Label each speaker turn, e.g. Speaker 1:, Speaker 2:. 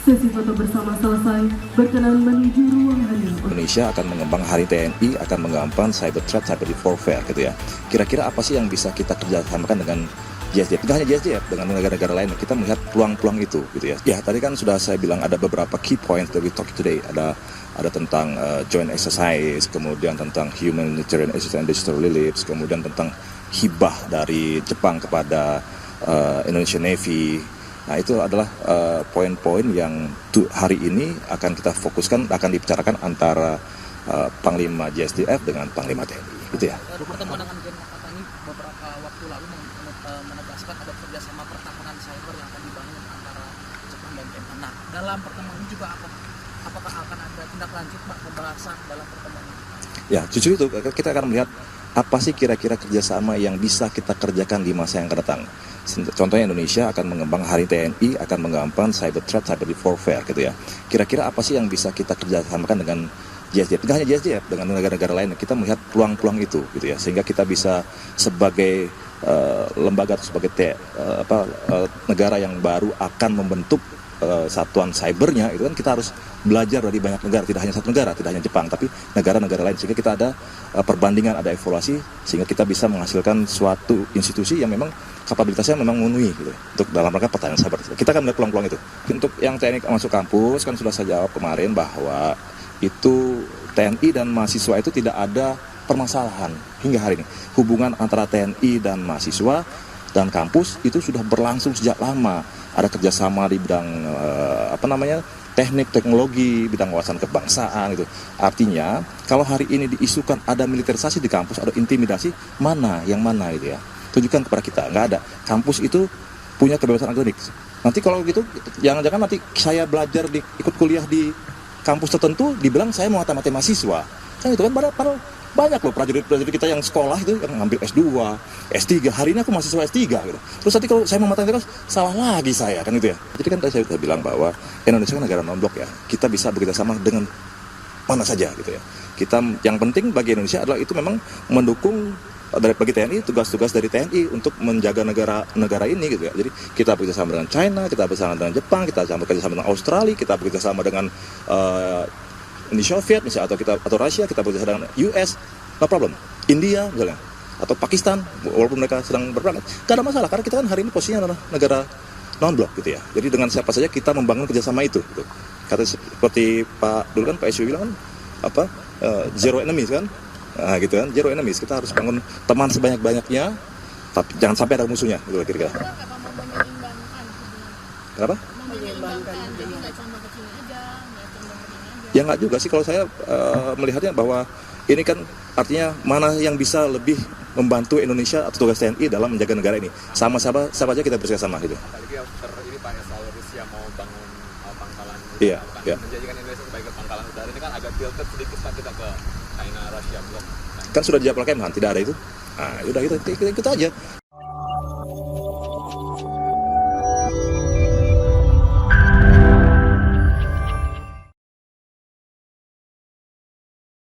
Speaker 1: Sesi foto bersama selesai, berkenan menuju ruang hadir.
Speaker 2: Indonesia akan mengembang Hari TNI, akan mengembangkan cyber threat, cyber warfare gitu ya. Kira-kira apa sih yang bisa kita kerjasamakan dengan JSDF? Tidak hanya JSDF, dengan negara-negara lain, kita melihat peluang-peluang itu gitu ya. Ya, tadi kan sudah saya bilang ada beberapa key points that we talk today. Ada tentang joint exercise, kemudian tentang humanitarian assistance and digital reliefs, kemudian tentang hibah dari Jepang kepada Indonesian Navy. Nah, itu adalah poin-poin yang hari ini akan kita fokuskan, akan dibicarakan antara Panglima JSDF dengan Panglima TNI, gitu ya.
Speaker 3: Pertemuan dengan Gen Makata ini beberapa waktu lalu menegaskan ada kerjasama pertahanan cyber yang akan dibangun antara Jepang dan TNI. Nah, dalam pertemuan ini juga apakah akan ada tindak lanjut, Pak, pembahasan dalam pertemuan ini?
Speaker 2: Ya, justru itu kita akan melihat apa sih kira-kira kerjasama yang bisa kita kerjakan di masa yang akan datang. Contohnya Indonesia akan mengembang Hari TNI, akan mengembangkan cyber threat, cyber warfare gitu ya. Kira-kira apa sih yang bisa kita kerjasamakan dengan JSDF? Tidak hanya JSDF, dengan negara-negara lain, kita melihat peluang-peluang itu gitu ya. Sehingga kita bisa sebagai lembaga atau sebagai negara yang baru akan membentuk satuan cybernya, itu kan kita harus belajar dari banyak negara, tidak hanya satu negara, tidak hanya Jepang, tapi negara-negara lain, sehingga kita ada perbandingan, ada evaluasi, sehingga kita bisa menghasilkan suatu institusi yang memang kapabilitasnya memang memenuhi gitu, untuk dalam rangka pertahanan cyber. Kita akan melihat peluang-peluang itu. Untuk yang TNI masuk kampus, kan sudah saya jawab kemarin bahwa itu TNI dan mahasiswa itu tidak ada permasalahan hingga hari ini. Hubungan antara TNI dan mahasiswa dan kampus itu sudah berlangsung sejak lama. Ada kerjasama di bidang teknik, teknologi, bidang wawasan kebangsaan gitu. Artinya kalau hari ini diisukan ada militerisasi di kampus, ada intimidasi, yang mana gitu ya. Tunjukkan kepada kita, nggak ada. Kampus itu punya kebebasan akademik. Nanti kalau gitu, jangan-jangan nanti saya belajar ikut kuliah di kampus tertentu, dibilang saya mau mata-mata mahasiswa. Kan itu kan padahal banyak loh prajurit-prajurit kita yang sekolah itu yang ngambil S2, S3. Hari ini aku mahasiswa S3 gitu. Terus nanti kalau saya mau matematika salah lagi saya kan itu ya. Jadi kan tadi saya sudah bilang bahwa Indonesia kan negara non-blok ya. Kita bisa bekerja sama dengan mana saja gitu ya. Yang penting bagi Indonesia adalah itu memang mendukung bagi TNI, tugas-tugas dari TNI untuk menjaga negara ini gitu ya. Jadi kita bekerja sama dengan China, kita bekerja sama dengan Jepang, kita bekerja sama dengan Australia, kita bekerja sama dengan Uni Soviet misalnya, atau Rusia, kita bekerja dengan US, no problem. India misalnya, atau Pakistan, walaupun mereka sedang berperang, gak ada masalah karena kita kan hari ini posisinya adalah negara non-blok gitu ya. Jadi dengan siapa saja kita membangun kerjasama itu. Gitu. Kata seperti Pak SBY bilang kan zero enemies kan, nah gitu kan, zero enemies. Kita harus bangun teman sebanyak-banyaknya, tapi jangan sampai ada musuhnya gitu kira-kira. Kenapa? Ya nggak juga sih kalau saya melihatnya bahwa ini kan artinya mana yang bisa lebih membantu Indonesia atau tugas TNI dalam menjaga negara ini. Sama siapa aja kita bersama gitu.
Speaker 4: Apalagi ini Pak asal Rusia mau bangun pangkalan udara,
Speaker 2: Iya.
Speaker 4: menjadikan Indonesia sebagai pangkalan udara ini kan agak tilted sedikit Pak kita ke China Russia blok.
Speaker 2: Kan sudah dijawab oleh Kemhan, tidak ada itu. Nah, udah kita ikut aja.